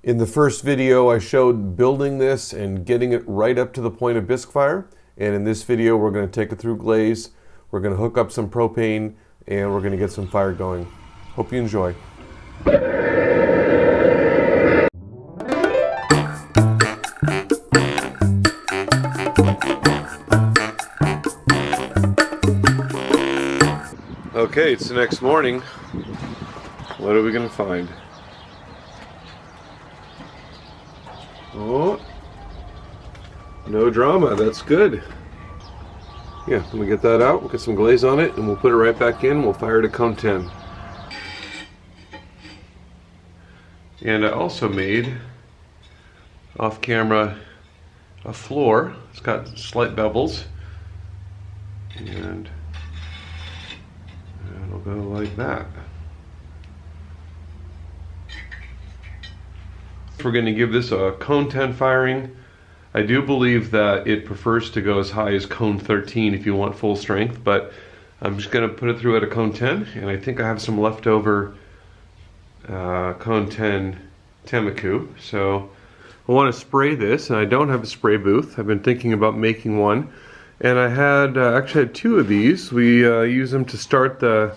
In the first video, I showed building this and getting it right up to the point of bisque fire. And in this video, we're going to take it through glaze. We're going to hook up some propane and we're going to get some fire going. Hope you enjoy. Okay, it's the next morning. What are we going to find? Oh, no drama. That's good. Yeah, let me get that out. We'll get some glaze on it and we'll put it right back in. We'll fire to cone 10. And I also made, off camera, a floor. It's got slight bevels. And it'll go like that. We're going to give this a cone 10 firing. I do believe that it prefers to go as high as cone 13 if you want full strength, but I'm just going to put it through at a cone 10, and I think I have some leftover cone 10 Pt.2. So I want to spray this, and I don't have a spray booth. I've been thinking about making one, and I had actually had two of these. We use them to start the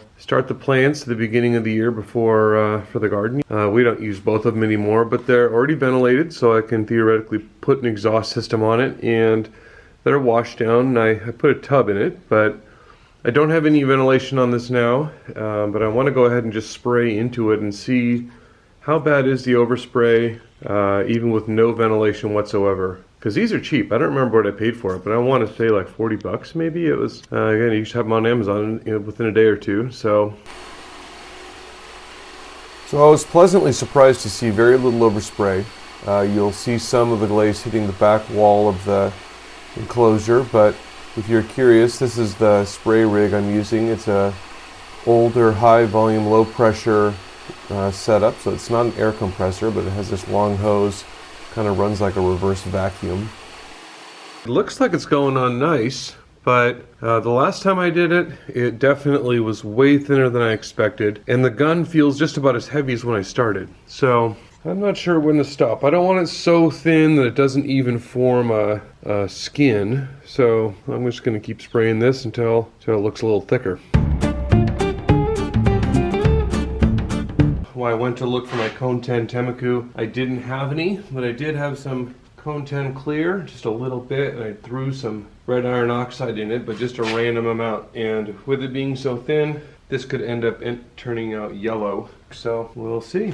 plants at the beginning of the year before for the garden. We don't use both of them anymore, but they're already ventilated, so I can theoretically put an exhaust system on it, and they're washed down. And I put a tub in it, but I don't have any ventilation on this now. But I want to go ahead and just spray into it and see how bad is the overspray, even with no ventilation whatsoever. Because these are cheap. I don't remember what I paid for it, but I want to say like 40 bucks maybe. It was, again, you just have them on Amazon, you know, within a day or two. So I was pleasantly surprised to see very little overspray. You'll see some of the glaze hitting the back wall of the enclosure, but if you're curious, this is the spray rig I'm using. It's a older high volume, low pressure setup, so it's not an air compressor, but it has this long hose. Kind of runs like a reverse vacuum. It looks like it's going on nice, but the last time I did it, it definitely was way thinner than I expected, and the gun feels just about as heavy as when I started. So I'm not sure when to stop. I don't want it so thin that it doesn't even form a skin, so I'm just going to keep spraying this until it looks a little thicker. When I went to look for my cone 10 Pt.2, I didn't have any, but I did have some cone 10 clear, just a little bit, and I threw some red iron oxide in it, but just a random amount. And with it being so thin, this could end up turning out yellow. So we'll see.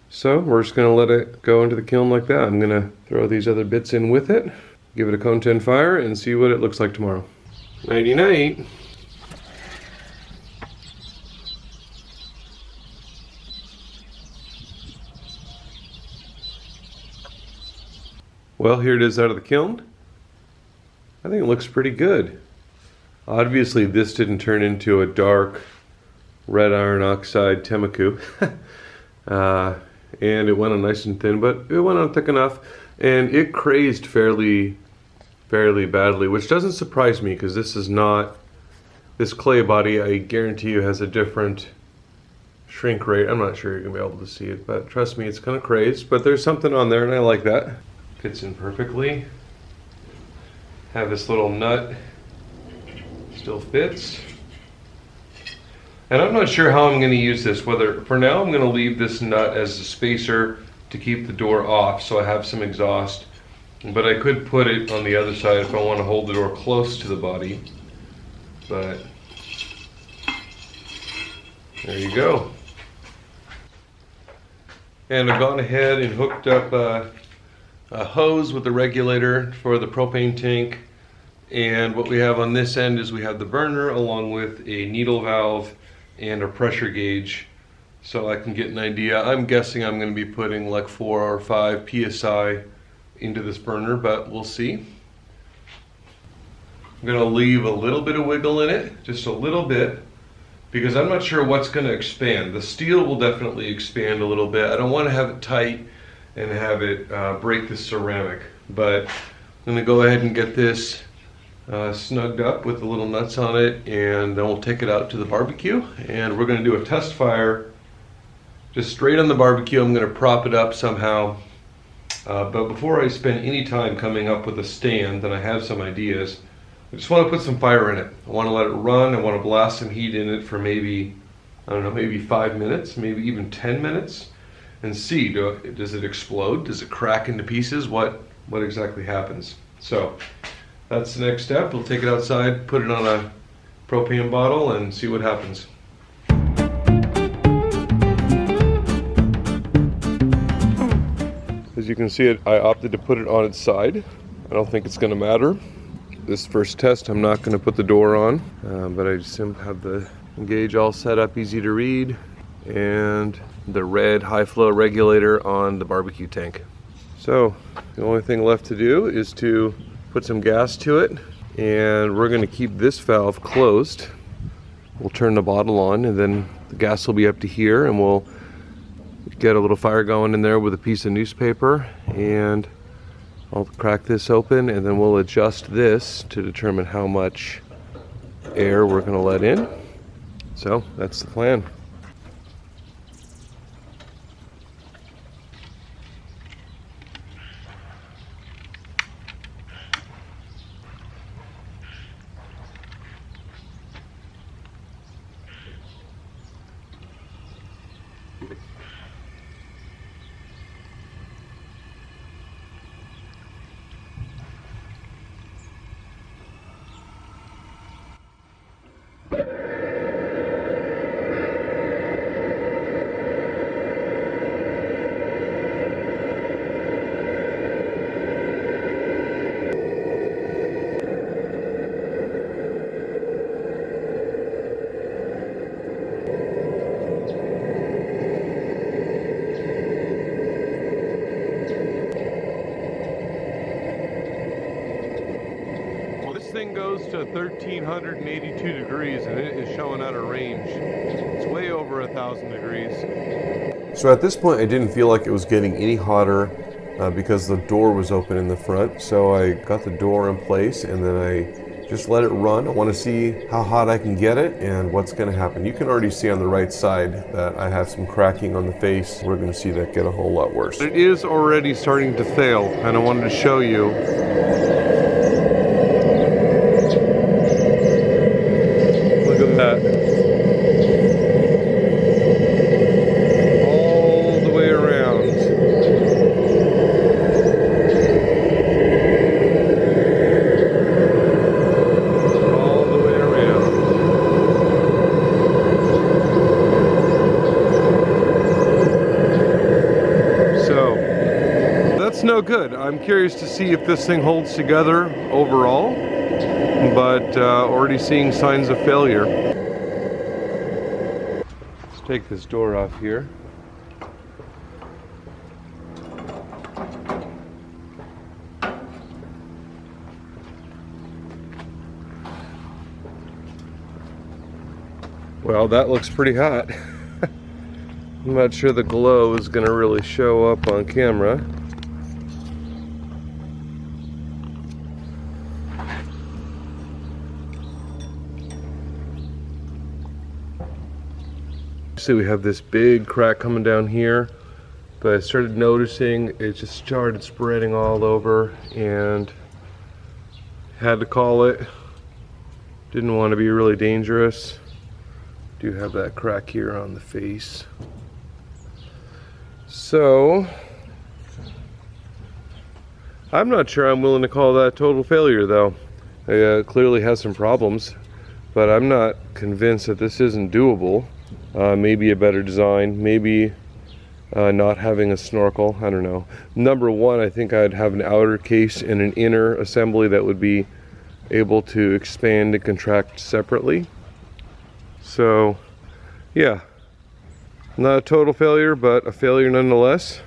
So we're just going to let it go into the kiln like that. I'm going to throw these other bits in with it, give it a cone 10 fire, and see what it looks like tomorrow. Nighty night. Well, here it is out of the kiln. I think it looks pretty good. Obviously, this didn't turn into a dark red iron oxide Pt.2. And it went on nice and thin, but it went on thick enough, and it crazed fairly badly, which doesn't surprise me because this is not, this clay body, I guarantee you, has a different shrink rate. I'm not sure you're gonna be able to see it, but trust me, it's kind of crazed, but there's something on there and I like that. Fits in perfectly. Have this little nut, still fits. And I'm not sure how I'm going to use this, whether, for now I'm going to leave this nut as a spacer to keep the door off so I have some exhaust. But I could put it on the other side if I want to hold the door close to the body. But there you go. And I've gone ahead and hooked up a hose with the regulator for the propane tank. And what we have on this end is we have the burner along with a needle valve and a pressure gauge, so I can get an idea. I'm guessing I'm going to be putting like 4 or 5 psi into this burner, but we'll see. I'm going to leave a little bit of wiggle in it, just a little bit, because I'm not sure what's going to expand. The steel will definitely expand a little bit. I don't want to have it tight and have it break the ceramic, but I'm going to go ahead and get this snugged up with the little nuts on it, and then we'll take it out to the barbecue, and we're going to do a test fire just straight on the barbecue. I'm going to prop it up somehow, but before I spend any time coming up with a stand, and I have some ideas, I just want to put some fire in it. I want to let it run. I want to blast some heat in it for maybe, I don't know, maybe 5 minutes, maybe even 10 minutes, and see, does it explode? Does it crack into pieces? What exactly happens? So that's the next step. We'll take it outside, put it on a propane bottle, and see what happens. As you can see, I opted to put it on its side. I don't think it's going to matter. This first test, I'm not going to put the door on, but I just have the gauge all set up, easy to read, and the red high flow regulator on the barbecue tank. So the only thing left to do is to put some gas to it, and we're going to keep this valve closed. We'll turn the bottle on, and then the gas will be up to here, and we'll get a little fire going in there with a piece of newspaper, and I'll crack this open, and then we'll adjust this to determine how much air we're going to let in. So that's the plan. Thing goes to 1382 degrees, and it is showing out of range. It's way over 1,000 degrees. So at this point I didn't feel like it was getting any hotter because the door was open in the front. So I got the door in place, and then I just let it run. I want to see how hot I can get it and what's going to happen. You can already see on the right side that I have some cracking on the face. We're going to see that get a whole lot worse. It is already starting to fail, and I wanted to show you. That all the way around. All the way around. So that's no good. I'm curious to see if this thing holds together overall, but already seeing signs of failure. Take this door off here. Well, that looks pretty hot. I'm not sure the glow is going to really show up on camera. See, we have this big crack coming down here, but I started noticing it just started spreading all over, and had to call it. Didn't want to be really dangerous. Do have that crack here on the face. So I'm not sure I'm willing to call that total failure, though. It clearly has some problems, but I'm not convinced that this isn't doable. Maybe a better design, maybe not having a snorkel, I don't know. Number one, I think I'd have an outer case and an inner assembly that would be able to expand and contract separately. So yeah, not a total failure, but a failure nonetheless.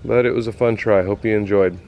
But it was a fun try. Hope you enjoyed.